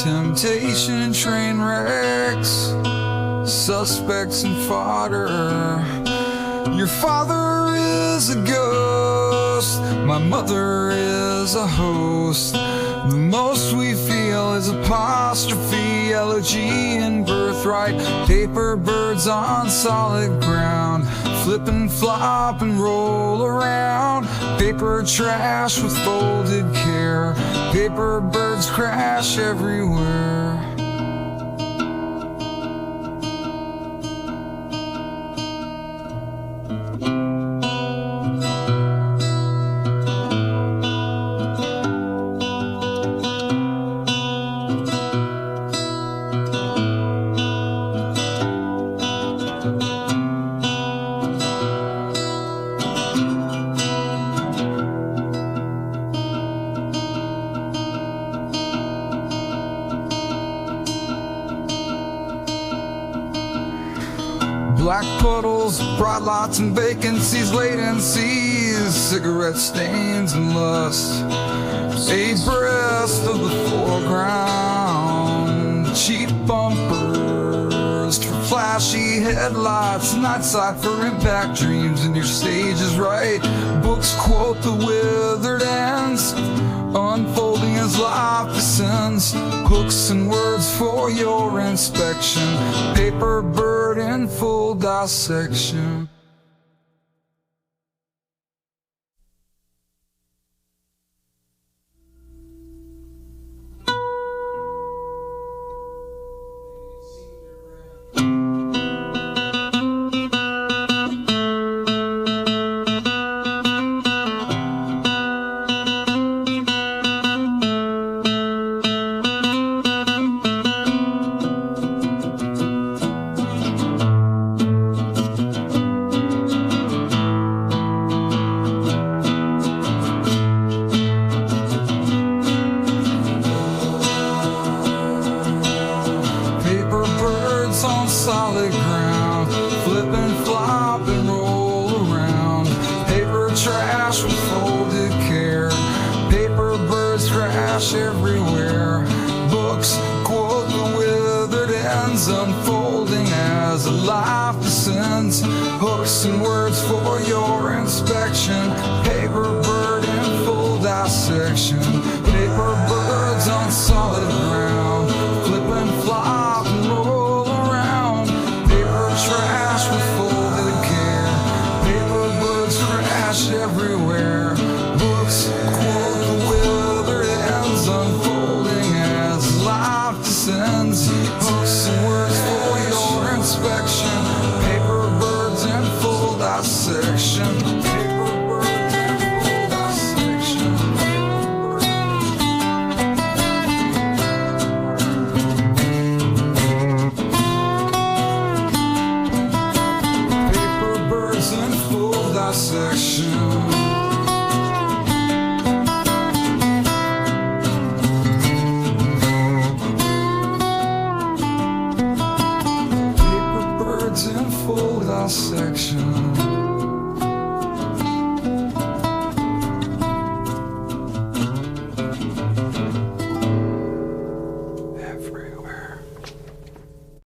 temptation and train wrecks, suspects and fodder. Your father is a ghost, my mother is a host. The most we feel is apostrophe, Elogy and birthright. Paper birds on solid ground, flip and flop and roll around. Paper trash with folded care, paper birds crash everywhere. Black puddles brought lots and vacancies, latencies, cigarette stains and lust. Abreast of the foreground, cheap bumpers for flashy headlights, night sight for impact dreams, and your stage is right. Books quote the withered ends, unfolding as life descends. Hooks and words for your inspection, paper bird in full dissection. On solid ground, flip and flop and roll around. Paper trash with folded care, paper birds crash everywhere. Books quote the withered ends, unfolding as a life descends. Hooks and words for your inspection, paper bird in full dissection. Paper birds on solid ground, flip and flop and roll. Trash with folded care, paper birds crash everywhere. Books quote the withered ends, unfolding as life descends. Hooks and words for your inspection, paper birds in full dissection. Paper birds in full dissection. In full dissection. Paper birds in full dissection.